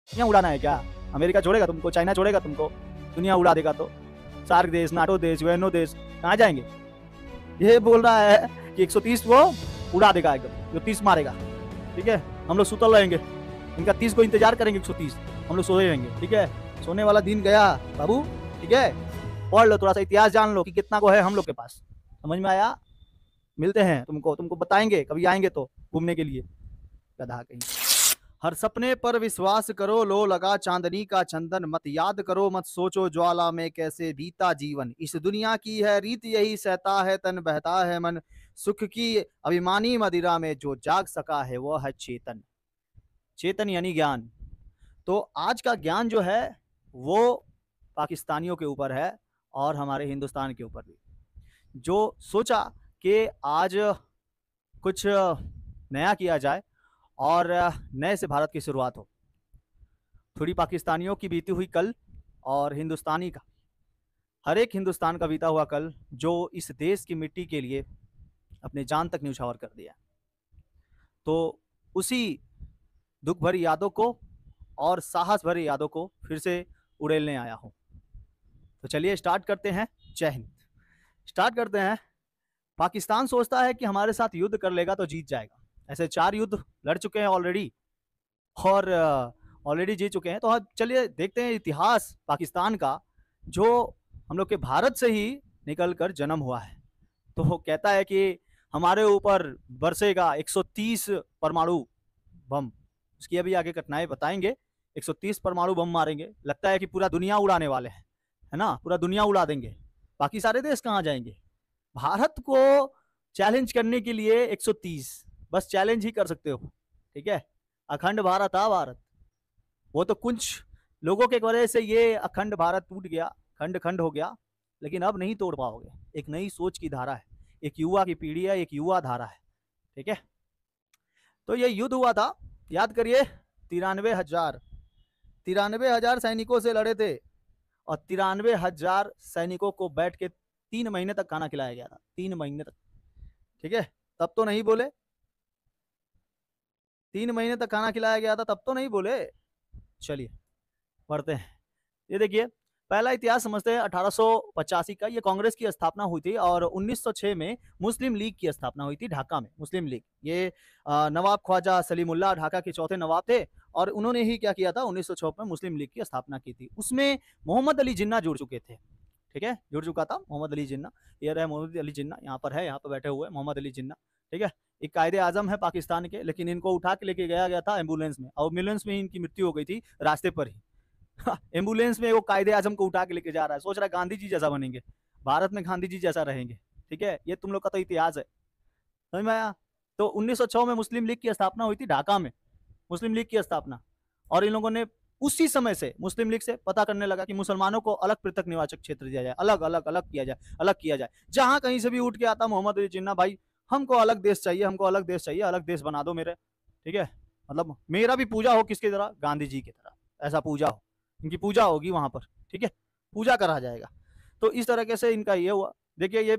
दुनिया उड़ाना है क्या? अमेरिका छोड़ेगा तुमको, चाइना छोड़ेगा तुमको? दुनिया उड़ा देगा तो सार्क देश, नाटो देश, यूएनओ देश कहाँ जाएंगे? ये बोल रहा है कि 130 वो उड़ा देगा एकदम, जो 30 मारेगा। ठीक है, हम लोग सुतल रहेंगे, इनका 30 को इंतजार करेंगे, 130 हम लोग सोए रहेंगे। ठीक है, सोने वाला दिन गया बाबू। ठीक है, पढ़ लो, थोड़ा सा इतिहास जान लो कि कितना को है हम लोग के पास। समझ में आया? मिलते हैं तुमको बताएंगे, कभी आएंगे तो घूमने के लिए। गधा कहीं। हर सपने पर विश्वास करो, लो लगा चांदनी का चंदन, मत याद करो मत सोचो ज्वाला में कैसे बीता जीवन, इस दुनिया की है रीत यही सहता है तन बहता है मन, सुख की अभिमानी मदिरा में जो जाग सका है वो है चेतन। चेतन यानी ज्ञान। तो आज का ज्ञान जो है वो पाकिस्तानियों के ऊपर है और हमारे हिंदुस्तान के ऊपर भी, जो सोचा कि आज कुछ नया किया जाए और नए से भारत की शुरुआत हो। थोड़ी पाकिस्तानियों की बीती हुई कल और हिंदुस्तानी का, हर एक हिंदुस्तान का बीता हुआ कल, जो इस देश की मिट्टी के लिए अपने जान तक न्यौछावर कर दिया। तो उसी दुख भरी यादों को और साहस भरी यादों को फिर से उड़ेलने आया हूं। तो चलिए स्टार्ट करते हैं। जय हिंद। स्टार्ट करते हैं। पाकिस्तान सोचता है कि हमारे साथ युद्ध कर लेगा तो जीत जाएगा। ऐसे 4 युद्ध लड़ चुके हैं ऑलरेडी और ऑलरेडी जीत चुके हैं। तो अब चलिए देखते हैं इतिहास पाकिस्तान का, जो हम लोग के भारत से ही निकल कर जन्म हुआ है। तो कहता है कि हमारे ऊपर बरसेगा 130 परमाणु बम। उसकी अभी आगे घटनाएं बताएंगे। 130 परमाणु बम मारेंगे, लगता है कि पूरा दुनिया उड़ाने वाले हैं, है ना, पूरा दुनिया उड़ा देंगे। बाकी सारे देश कहाँ जाएंगे? भारत को चैलेंज करने के लिए 130 बस चैलेंज ही कर सकते हो। ठीक है, अखंड भारत था भारत, वो तो कुछ लोगों के वजह से ये अखंड भारत टूट गया, खंड खंड हो गया, लेकिन अब नहीं तोड़ पाओगे। एक नई सोच की धारा है, एक युवा की पीढ़ी है, एक युवा धारा है। ठीक है, तो ये युद्ध हुआ था, याद करिए, 93,000 सैनिकों से लड़े थे और 93,000 सैनिकों को बैठ के 3 महीने तक खाना खिलाया गया था। 3 महीने तक। ठीक है, तब तो नहीं बोले। 3 महीने तक खाना खिलाया गया था, तब तो नहीं बोले। चलिए पढ़ते हैं। ये देखिए, पहला इतिहास समझते हैं 1885 का। ये कांग्रेस की स्थापना हुई थी और 1906 में मुस्लिम लीग की स्थापना हुई थी ढाका में। मुस्लिम लीग, ये नवाब ख्वाजा सलीमुल्लाह ढाका के चौथे नवाब थे और उन्होंने ही क्या किया था, 1906 में मुस्लिम लीग की स्थापना की थी। उसमें मोहम्मद अली जिन्ना जुड़ चुके थे। ठीक है, जुड़ चुका था मोहम्मद अली जिन्ना। ये रहे मोहम्मद अली जिन्ना, यहाँ पर है, यहाँ पर बैठे हुए मोहम्मद अली जिन्ना। ठीक है, एक कायदे आजम है पाकिस्तान के, लेकिन इनको उठा के लेके गया था एम्बुलेंस में, और एम्बुलेंस में ही इनकी मृत्यु हो गई थी रास्ते पर ही। एम्बुलेंस में वो कायदे आजम को उठा के लेके जा रहा है, सोच रहा है गांधी जी जैसा बनेंगे, भारत में गांधी जी जैसा रहेंगे। ठीक है, ये तुम लोग का तो इतिहास है, समझ में आया? तो 1906 में मुस्लिम लीग की स्थापना हुई थी ढाका में, मुस्लिम लीग की स्थापना। और इन लोगों ने उसी समय से मुस्लिम लीग से पता करने लगा कि मुसलमानों को अलग पृथक निवाचक क्षेत्र दिया जाए, अलग अलग अलग किया जाए, अलग किया जाए। जहां कहीं से भी उठ के आता मोहम्मद अली जिन्ना, भाई हमको अलग देश चाहिए, हमको अलग देश चाहिए, अलग देश बना दो मेरे। ठीक है, मतलब मेरा भी पूजा हो किसकी तरह, गांधी जी की तरह, ऐसा पूजा हो, इनकी पूजा होगी वहां पर। ठीक है, पूजा करा जाएगा। तो इस तरीके से इनका ये हुआ। देखिए ये,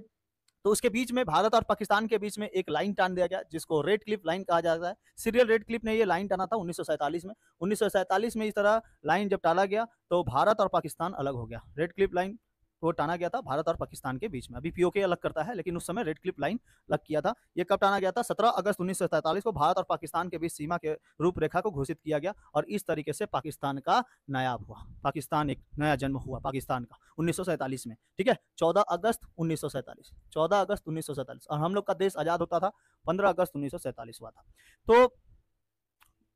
तो उसके बीच में भारत और पाकिस्तान के बीच में एक लाइन टान दिया गया, जिसको रेड क्लिफ लाइन कहा जाता है। सीरियल रेड क्लिफ ने ये लाइन टाना था 1947 में। 1947 में इस तरह लाइन जब टाला गया तो भारत और पाकिस्तान अलग हो गया। रेड क्लिफ लाइन वो टाना गया था भारत और पाकिस्तान के बीच में। अभी पीओके अलग करता है, लेकिन उस समय रेड क्लिफ लाइन अलग किया था। ये कब टाना गया था? 17 अगस्त 1947 को भारत और पाकिस्तान के बीच सीमा के रूपरेखा को घोषित किया गया और इस तरीके से पाकिस्तान का नायाब हुआ। पाकिस्तान एक नया जन्म हुआ पाकिस्तान का 1947 में। ठीक है, 14 अगस्त 1947, 14 अगस्त 1947, और हम लोग का देश आजाद होता था 15 अगस्त 1947 हुआ था। तो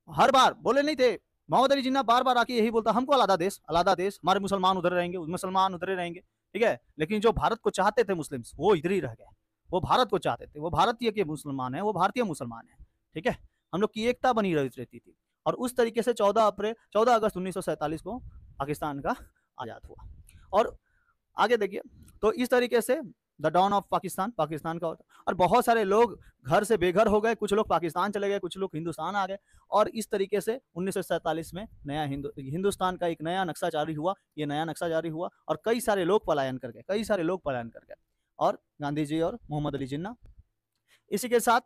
हर बार बोले नहीं थे, मोहम्मद अली जिन्ना बार बार आके यही बोलता, हमको अलग देश, हमारे मुसलमान उधर रहेंगे, मुसलमान उधर रहेंगे। ठीक है, लेकिन जो भारत को चाहते थे मुस्लिम्स, वो इधर ही रह गए। वो भारत को चाहते थे, वो भारतीय के मुसलमान है, वो भारतीय मुसलमान है। ठीक है, हम लोग की एकता बनी रहती थी। और उस तरीके से 14 अगस्त 1947 को पाकिस्तान का आजाद हुआ। और आगे देखिए, तो इस तरीके से the Dawn of Pakistan, Pakistan का होता। और बहुत सारे लोग घर से बेघर हो गए, कुछ लोग पाकिस्तान चले गए, कुछ लोग हिंदुस्तान आ गए। और इस तरीके से 1947 में नया हिंदुस्तान का एक नया नक्शा जारी हुआ। ये नया नक्शा जारी हुआ और कई सारे लोग पलायन कर गए, कई सारे लोग पलायन कर गए। और गांधी जी और मोहम्मद अली जिन्ना, इसी के साथ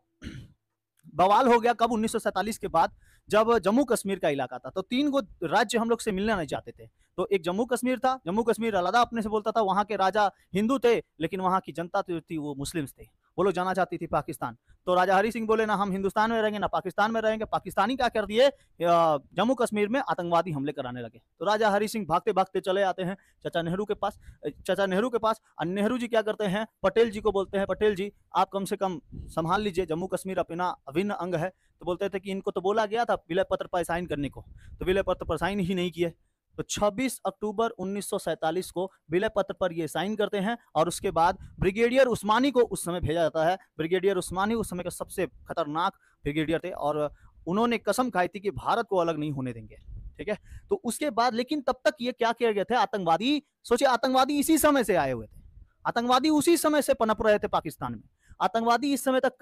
बवाल हो गया कब? 1947 के बाद, जब जम्मू कश्मीर का इलाका था, तो 3 गो राज्य हम लोग से मिलना नहीं चाहते थे। तो एक जम्मू कश्मीर था, जम्मू कश्मीर अलग अपने से बोलता था, वहाँ के राजा हिंदू थे, लेकिन वहाँ की जनता जो थी वो मुस्लिम्स थे। वो लोग जाना चाहती थी पाकिस्तान। तो राजा हरि सिंह बोले ना हम हिंदुस्तान में रहेंगे ना पाकिस्तान में रहेंगे। पाकिस्तानी क्या कर दिए, जम्मू कश्मीर में आतंकवादी हमले कराने लगे। तो राजा हरि सिंह भागते भागते चले आते हैं चाचा नेहरू के पास। चाचा नेहरू के पास, और नेहरू जी क्या करते हैं, पटेल जी को बोलते हैं, पटेल जी आप कम से कम संभाल लीजिए, जम्मू कश्मीर अपना अभिन्न अंग है। तो बोलते थे कि इनको तो बोला गया था विलय पत्र पर साइन करने को, तो विलय पत्र पर साइन ही नहीं किए। तो 26 अक्टूबर 1947 को विलय पत्र पर ये साइन करते हैं, और उसके बाद ब्रिगेडियर उस्मानी को उस समय भेजा जाता है। ब्रिगेडियर उस्मानी उस समय के सबसे खतरनाक ब्रिगेडियर थे, और उन्होंने कसम खाई थी कि भारत को अलग नहीं होने देंगे। ठीक है, तो उसके बाद लेकिन तब तक ये क्या किया गया था, आतंकवादी, सोचिए आतंकवादी इसी समय से आए हुए थे, आतंकवादी उसी समय से पनप रहे थे पाकिस्तान में। आतंकवादी इस समय तक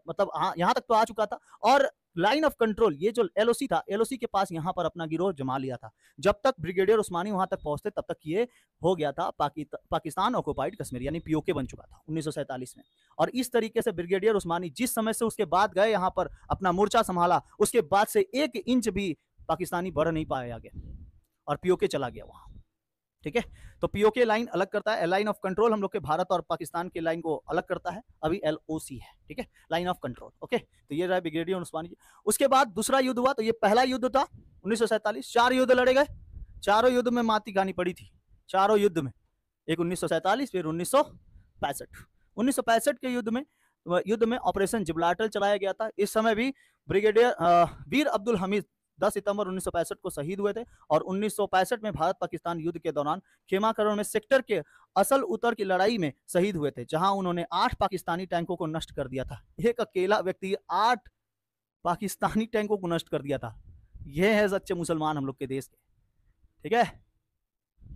मतलब यहाँ तक तो आ चुका था, और लाइन ऑफ कंट्रोल ये जो एलओसी था, एलओसी के पास यहाँ पर अपना गिरोह जमा लिया था। जब तक ब्रिगेडियर उस्मानी वहां तक पहुंचते तब तक ये हो गया था पाकिस्तान ऑक्युपाइड कश्मीर, यानी पीओके बन चुका था 1947 में। और इस तरीके से ब्रिगेडियर उस्मानी जिस समय से उसके बाद गए यहाँ पर अपना मोर्चा संभाला, उसके बाद से 1 इंच भी पाकिस्तानी बढ़ नहीं पाए आगे, और पीओके चला गया वहां। ठीक है, तो पीओके लाइन अलग करता है, लाइन ऑफ कंट्रोल हम लोग के भारत और पाकिस्तान की लाइन को अलग करता है, अभी एलओसी है। ठीक है, लाइन ऑफ कंट्रोल। ओके, तो ये रहा ब्रिगेडियर उस्मानी। उसके बाद दूसरा युद्ध हुआ, तो ये पहला युद्ध था 1947। 4 युद्ध लड़े गए, चारों युद्ध में माती खानी पड़ी थी, चारों युद्ध में। एक 1947, फिर 1965। 1965 के युद्ध में ऑपरेशन जिब्राल्टर चलाया गया था। इस समय भी ब्रिगेडियर वीर अब्दुल हमीद 10 सितंबर 1965 को शहीद हुए थे, और 1965 में भारत पाकिस्तान युद्ध के दौरान खेमाकरण में सेक्टर के असल उत्तर की लड़ाई में शहीद हुए थे, जहां उन्होंने 8 पाकिस्तानी टैंकों को नष्ट कर दिया था। एक अकेला व्यक्ति 8 पाकिस्तानी टैंकों को नष्ट कर दिया था। यह है सच्चे मुसलमान हम लोग के देश के। ठीक है,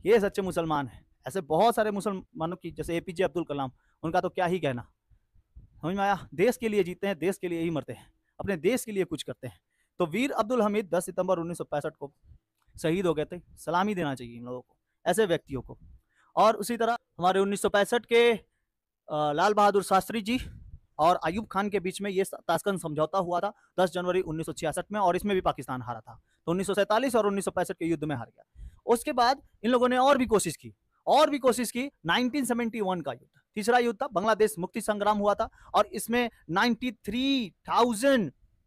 ये सच्चे मुसलमान है। ऐसे बहुत सारे मुसलमानों की, जैसे एपीजे अब्दुल कलाम, उनका तो क्या ही कहना। समझ में आया, देश के लिए जीते हैं, देश के लिए ही मरते हैं, अपने देश के लिए कुछ करते हैं। तो वीर अब्दुल हमीद 10 सितंबर 1965 को शहीद हो गए थे। सलामी देना चाहिए इन लोगों को, ऐसे व्यक्तियों को। और उसी तरह हमारे 1965 के लाल बहादुर शास्त्री जी और अयूब खान के बीच में ये ताशकंद समझौता हुआ था 10 जनवरी 1966 में, और इसमें भी पाकिस्तान हारा था। तो 1947 और 1965 के युद्ध में हार गया। उसके बाद इन लोगों ने और भी कोशिश की, 1971 का युद्ध, तीसरा युद्ध था, बांग्लादेश मुक्ति संग्राम हुआ था, और इसमें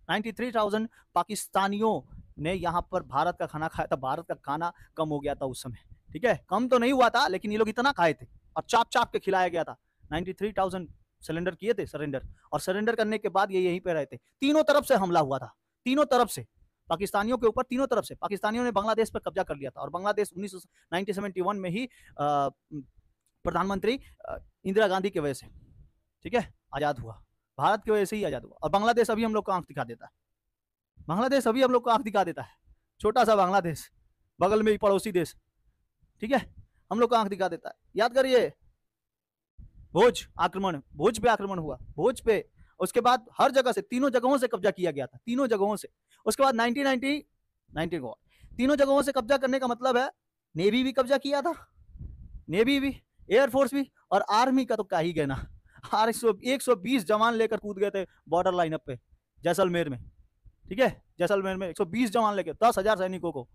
93,000 पाकिस्तानियों ने यहाँ पर भारत का खाना खाया था। भारत का खाना कम हो गया था उस समय। ठीक है, कम तो नहीं हुआ था, लेकिन ये लोग इतना खाए थे और चाप चाप के खिलाया गया था। 93,000 सिलेंडर किए थे सरेंडर, और सरेंडर करने के बाद ये यहीं पे रहे थे। तीनों तरफ से हमला हुआ था, तीनों तरफ से पाकिस्तानियों के ऊपर, तीनों तरफ से। पाकिस्तानियों ने बांग्लादेश पर कब्जा कर लिया था, और बांग्लादेश 1971 में ही प्रधानमंत्री इंदिरा गांधी की वजह से, ठीक है, आजाद हुआ। भारत की वजह से ही आजाद हुआ। और बांग्लादेश अभी हम लोग को आंख दिखा देता है, बांग्लादेश अभी हम लोग को आंख दिखा देता है। छोटा सा बांग्लादेश, बगल में ही पड़ोसी देश, ठीक है, हम लोग को आंख दिखा देता है। याद करिए, भोज आक्रमण, भोज पे आक्रमण हुआ, भोज पे। उसके बाद हर जगह से, तीनों जगहों से कब्जा किया गया था, तीनों जगहों से। उसके बाद 1990 को तीनों जगहों से कब्जा करने का मतलब है नेवी भी कब्जा किया था, नेवी भी, एयरफोर्स भी, और आर्मी का तो क्या ही कहना। 120 जवान लेकर कूद गए थे बॉर्डर लाइन पे जैसलमेर में। ठीक है, जैसलमेर में 120 जवान लेकर 10,000 सैनिकों को।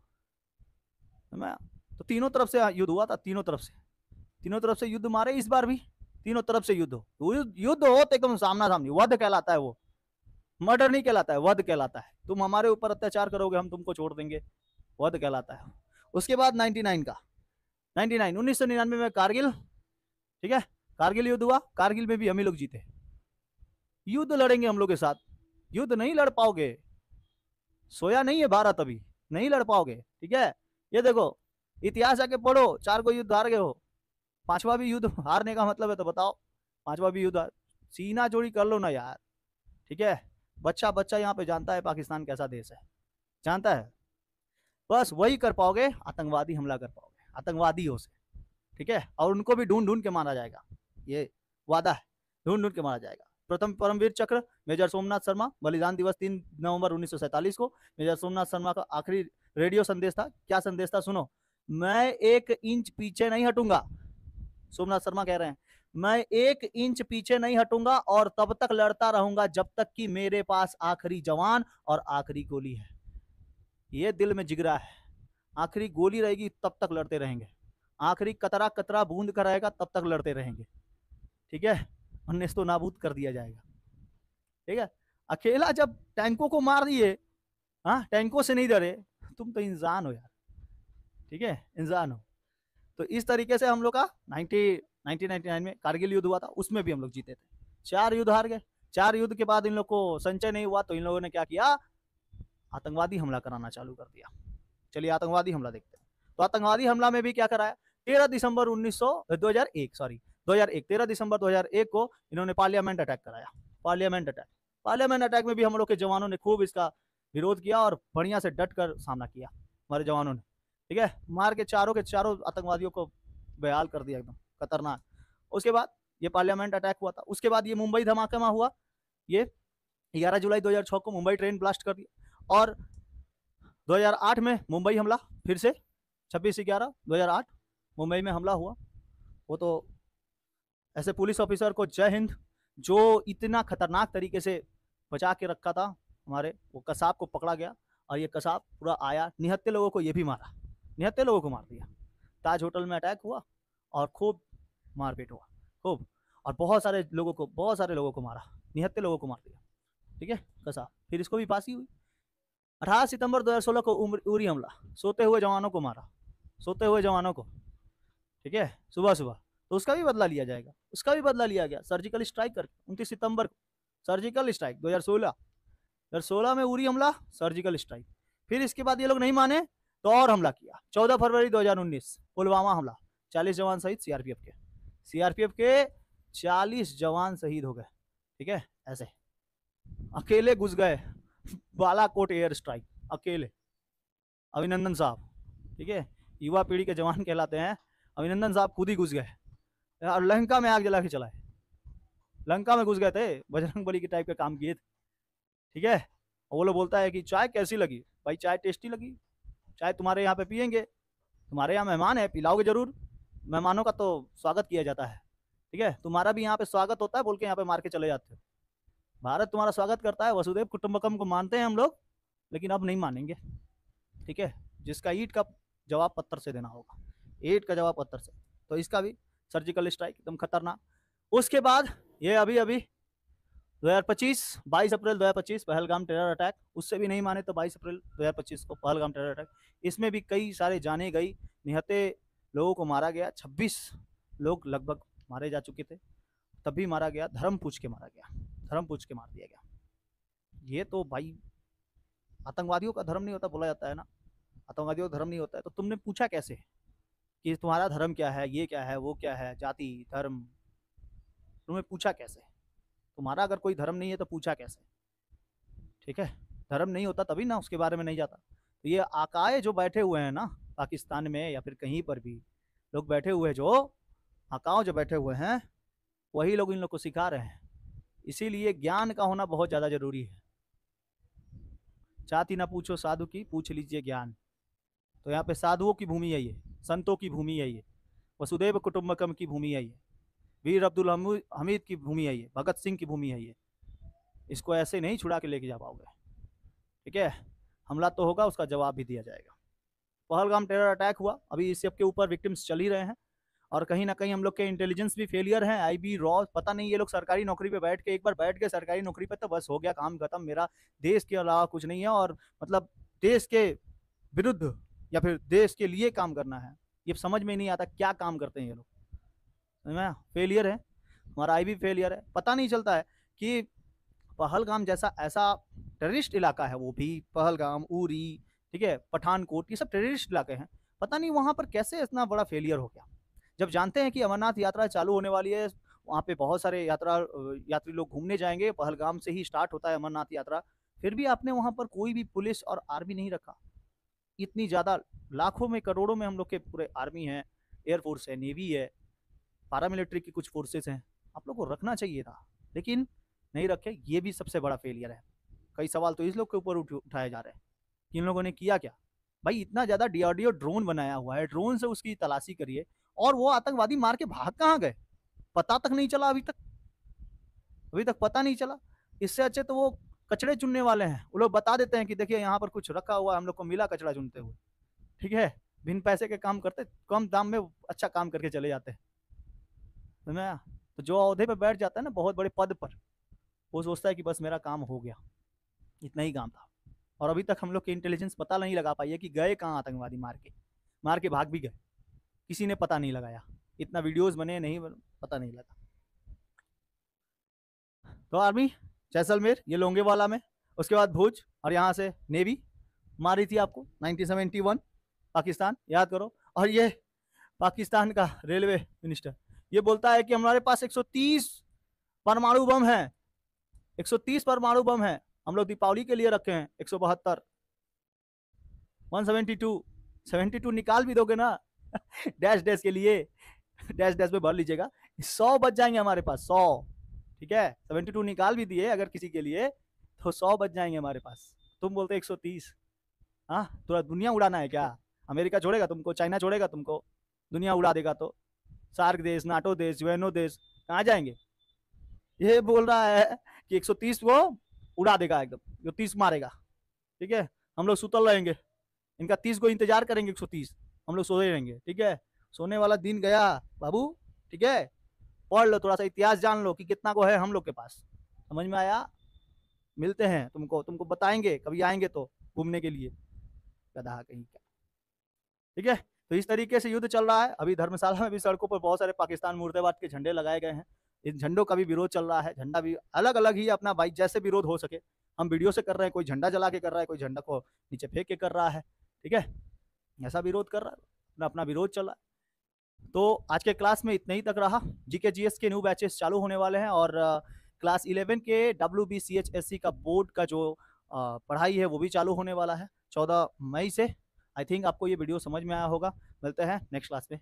तो तीनों तरफ से युद्ध हुआ था, तीनों तरफ से युद्ध मारे इस बार भी, तीनों तरफ से युद्ध हो तो एकदम सामना सामनी, वध कहलाता है वो, मर्डर नहीं कहलाता है, वध कहलाता है। तुम हमारे ऊपर अत्याचार करोगे, हम तुमको छोड़ देंगे, वध कहलाता है। उसके बाद 1999 में कारगिल, ठीक है, कारगिल युद्ध हुआ। कारगिल में भी हम ही लोग जीते। युद्ध लड़ेंगे हम लोग के साथ, युद्ध नहीं लड़ पाओगे, सोया नहीं है भारत, अभी नहीं लड़ पाओगे। ठीक है, ये देखो, इतिहास आके पढ़ो, 4 को युद्ध हार गए हो, 5वां भी युद्ध हारने का मतलब है तो बताओ, 5वां भी युद्ध, सीना जोड़ी कर लो ना यार। ठीक है, बच्चा यहाँ पे जानता है पाकिस्तान कैसा देश है, जानता है। बस वही कर पाओगे, आतंकवादी हमला कर पाओगे, आतंकवादियों से। ठीक है, और उनको भी ढूंढ ढूंढ के मारा जाएगा, ये वादा है, ढूंढ ढूंढ के मारा जाएगा। प्रथम परमवीर चक्र मेजर सोमनाथ शर्मा, बलिदान दिवस 3 नवंबर 1947 को। मेजर सोमनाथ शर्मा का आखिरी रेडियो संदेश था, क्या संदेश था सुनो, मैं 1 इंच पीछे नहीं हटूंगा। सोमनाथ शर्मा कह रहे हैं, मैं 1 इंच पीछे नहीं हटूंगा और तब तक लड़ता रहूंगा जब तक कि मेरे पास आखिरी जवान और आखिरी गोली है। ये दिल में जिगरा है, आखिरी गोली रहेगी तब तक लड़ते रहेंगे, आखिरी कतरा कतरा बूंद का रहेगा तब तक लड़ते रहेंगे, ठीक है, और नेस्तो नाबूद कर दिया जाएगा, ठीक है। अकेला जब टैंकों को मार दिए, हाँ टैंकों से नहीं डरे, तुम तो इंसान हो यार, ठीक है, इंसान हो। तो इस तरीके से हम लोग का 1999 में कारगिल युद्ध हुआ था, उसमें भी हम लोग जीते थे, 4 युद्ध हार गए। 4 युद्ध के बाद इन लोग को संचय नहीं हुआ, तो इन लोगों ने क्या किया, आतंकवादी हमला कराना चालू कर दिया। चलिए आतंकवादी हमला देखते हैं। तो आतंकवादी हमला में भी क्या कराया, 13 दिसंबर 2001 सॉरी 2001 13 दिसंबर 2001 को इन्होंने पार्लियामेंट अटैक कराया। पार्लियामेंट अटैक में भी हम लोग के जवानों ने खूब इसका विरोध किया और बढ़िया से डट कर सामना किया हमारे जवानों ने, ठीक है, मार के चारों आतंकवादियों को बेहाल कर दिया एकदम खतरनाक। उसके बाद ये पार्लियामेंट अटैक हुआ था, उसके बाद ये मुंबई धमाका हुआ, ये 11 जुलाई 2006 को मुंबई ट्रेन ब्लास्ट कर दिया, और 2008 में मुंबई हमला फिर से 26/11/2008 मुंबई में हमला हुआ। वो तो ऐसे पुलिस ऑफिसर को जय हिंद, जो इतना खतरनाक तरीके से बचा के रखा था हमारे, वो कसाब को पकड़ा गया, और ये कसाब पूरा आया, निहत्ते लोगों को ये भी मारा, निहत्ते लोगों को मार दिया। ताज होटल में अटैक हुआ और खूब मारपीट हुआ, खूब, और बहुत सारे लोगों को मारा, निहत्ते लोगों को मार दिया, ठीक है, कसाब। फिर इसको भी फांसी हुई। 18 सितंबर 2016 को उरी हमला, सोते हुए जवानों को मारा, सोते हुए जवानों को, ठीक है, सुबह सुबह, तो उसका भी बदला लिया जाएगा, उसका भी बदला लिया गया सर्जिकल स्ट्राइक करके। 29 सितंबर को सर्जिकल स्ट्राइक 2016 में उरी हमला, सर्जिकल स्ट्राइक। फिर इसके बाद ये लोग नहीं माने तो और हमला किया, 14 फरवरी 2019 पुलवामा हमला, 40 जवान शहीद, सीआरपीएफ के 40 जवान शहीद हो गए, ठीक है, ऐसे अकेले घुस गए बालाकोट एयर स्ट्राइक, अकेले, अभिनंदन साहब, ठीक है, युवा पीढ़ी के जवान कहलाते हैं, अभिनंदन साहब खुद ही घुस गए और लंका में आग जला के चलाए, लंका में घुस गए थे, बजरंग बली के टाइप के काम किए थे, ठीक है। वो लोग बोलता है कि चाय कैसी लगी, भाई चाय टेस्टी लगी, चाय तुम्हारे यहाँ पे पियेंगे, तुम्हारे यहाँ मेहमान है, पिलाओगे जरूर, मेहमानों का तो स्वागत किया जाता है, ठीक है, तुम्हारा भी यहाँ पे स्वागत होता है बोल के यहाँ पे मार के चले जाते हो, भारत तुम्हारा स्वागत करता है, वसुदेव कुटुंबकम को मानते हैं हम लोग, लेकिन अब नहीं मानेंगे, ठीक है, जिसका ईंट का जवाब पत्थर से देना होगा, ईंट का जवाब पत्थर से। तो इसका भी सर्जिकल स्ट्राइक एकदम खतरनाक। उसके बाद ये अभी 22 अप्रैल 2025 पहलगाम टेरर अटैक, उससे भी नहीं माने तो 22 अप्रैल 2025 को पहलगाम टेरर अटैक, इसमें भी कई सारे जाने गई, निहत्ते लोगों को मारा गया, 26 लोग लगभग मारे जा चुके थे, तब भी मारा गया, धर्म पूछ के मारा गया, धर्म पूछ के मार दिया गया। ये तो भाई आतंकवादियों का धर्म नहीं होता बोला जाता है ना, आतंकवादियों का धर्म नहीं होता है, तो तुमने पूछा कैसे कि तुम्हारा धर्म क्या है, ये क्या है, वो क्या है, जाति धर्म, तुम्हें पूछा कैसे, तुम्हारा अगर कोई धर्म नहीं है तो पूछा कैसे, ठीक है, धर्म नहीं होता तभी ना उसके बारे में नहीं जाता। तो ये आकाए जो बैठे हुए हैं ना पाकिस्तान में या फिर कहीं पर भी लोग बैठे हुए हैं, जो आकाओं जो बैठे हुए हैं, वही लोग इन लोग को सिखा रहे हैं, इसीलिए ज्ञान का होना बहुत ज्यादा जरूरी है। जाति ना पूछो साधु की, पूछ लीजिए ज्ञान। तो यहाँ पे साधुओं की भूमि है, ये संतों की भूमि है, ये वसुदेव कुटुंबकम की भूमि है, ये वीर अब्दुल हमीद की भूमि है, ये भगत सिंह की भूमि है, ये इसको ऐसे नहीं छुड़ा के लेके जा पाओगे, ठीक है, हमला तो होगा, उसका जवाब भी दिया जाएगा। पहलगाम टेरर अटैक हुआ, अभी इस सब के ऊपर विक्टिम्स चल ही रहे हैं, और कहीं ना कहीं हम लोग के इंटेलिजेंस भी फेलियर है, आईबी रॉ, पता नहीं ये लोग सरकारी नौकरी पे बैठ के, एक बार बैठ के सरकारी नौकरी पे तो बस हो गया काम खत्म, मेरा देश के अलावा कुछ नहीं है, और मतलब देश के विरुद्ध या फिर देश के लिए काम करना है, ये समझ में नहीं आता क्या काम करते हैं ये लोग, फेलियर है, हमारा आईबी फेलियर है। पता नहीं चलता है कि पहलगाम जैसा ऐसा टेररिस्ट इलाका है, वो भी पहलगाम, उरी, ठीक है, पठानकोट, ये सब टेररिस्ट इलाके हैं, पता नहीं वहां पर कैसे इतना बड़ा फेलियर हो गया। जब जानते हैं कि अमरनाथ यात्रा चालू होने वाली है, वहाँ पे बहुत सारे यात्री लोग घूमने जाएंगे, पहलगाम से ही स्टार्ट होता है अमरनाथ यात्रा, फिर भी आपने वहाँ पर कोई भी पुलिस और आर्मी नहीं रखा। इतनी ज़्यादा लाखों में करोड़ों में हम लोग के पूरे आर्मी है, एयरफोर्स है, नेवी है, पारामिलिट्री की कुछ फोर्सेस हैं, आप लोग को रखना चाहिए था, लेकिन नहीं रखे, ये भी सबसे बड़ा फेलियर है। कई सवाल तो इस लोग के ऊपर उठाए जा रहे हैं कि इन लोगों ने किया क्या। भाई इतना ज़्यादा डीआरडीओ ड्रोन बनाया हुआ है, ड्रोन से उसकी तलाशी करिए, और वो आतंकवादी मार के भाग कहाँ गए पता तक नहीं चला, अभी तक पता नहीं चला। इससे अच्छे तो वो कचड़े चुनने वाले हैं, वो लोग बता देते हैं कि देखिए यहाँ पर कुछ रखा हुआ है, हम लोग को मिला कचड़ा चुनते हुए, ठीक है। बिन पैसे के काम करते, कम दाम में अच्छा काम करके चले जाते हैं, समझ में आया? तो जो ओहदे पे बैठ जाता है ना, बहुत बड़े पद पर, वो सोचता है कि बस मेरा काम हो गया, इतना ही काम था। और अभी तक हम लोग की इंटेलिजेंस पता नहीं लगा पाई है कि गए कहाँ आतंकवादी, मार के भाग भी गए, किसी ने पता नहीं लगाया, इतना वीडियोस बने नहीं, पता नहीं लगा। तो आर्मी जैसलमेर, ये लोंगेवाला में, उसके बाद भुज, और यहाँ से नेवी मारी थी आपको 1971, पाकिस्तान, याद करो। और ये पाकिस्तान का रेलवे मिनिस्टर ये बोलता है कि हमारे पास 130 परमाणु बम है, 130 परमाणु बम है, हम लोग दीपावली के लिए रखे हैं 172, 172, 72 निकाल भी दोगे ना डैश डैश के लिए, डैश डैश में भर लीजिएगा, 100 बच जाएंगे हमारे पास, 100, ठीक है। 72 निकाल भी दिए अगर किसी के लिए, तो 100 बच जाएंगे हमारे पास। तुम बोलते 130, हाँ पूरा दुनिया उड़ाना है क्या? अमेरिका छोड़ेगा तुमको, चाइना छोड़ेगा तुमको, दुनिया उड़ा देगा तो? सार्क देश, नाटो देश, यूएनओ देश कहाँ जाएंगे? ये बोल रहा है कि 130 को उड़ा देगा एकदम, जो 30 मारेगा, ठीक है। हम लोग सुतल रहेंगे, इनका 30 को इंतजार करेंगे, 130 हम लोग सोए रहेंगे, ठीक है। सोने वाला दिन गया बाबू, ठीक है। पढ़ लो, थोड़ा सा इतिहास जान लो कि कितना को है हम लोग के पास, समझ में आया? मिलते हैं तुमको, तुमको बताएंगे कभी आएंगे तो घूमने के लिए, गधा कहीं का, ठीक है। तो इस तरीके से युद्ध चल रहा है। अभी धर्मशाला में भी सड़कों पर बहुत सारे पाकिस्तान मुर्दाबाद के झंडे लगाए गए हैं, इन झंडों का भी विरोध चल रहा है। झंडा भी अलग अलग ही अपना भाई, जैसे विरोध हो सके, हम वीडियो से कर रहे हैं, कोई झंडा जला के कर रहा है, कोई झंडा को नीचे फेंक के कर रहा है, ठीक है। ऐसा विरोध कर रहा है, अपना अपना विरोध चल रहा है। तो आज के क्लास में इतना ही तक रहा। जीके जीएस के न्यू बैचेस चालू होने वाले हैं, और क्लास 11 के WBCHSC का बोर्ड का जो पढ़ाई है वो भी चालू होने वाला है 14 मई से। आई थिंक आपको ये वीडियो समझ में आया होगा। मिलते हैं नेक्स्ट क्लास में।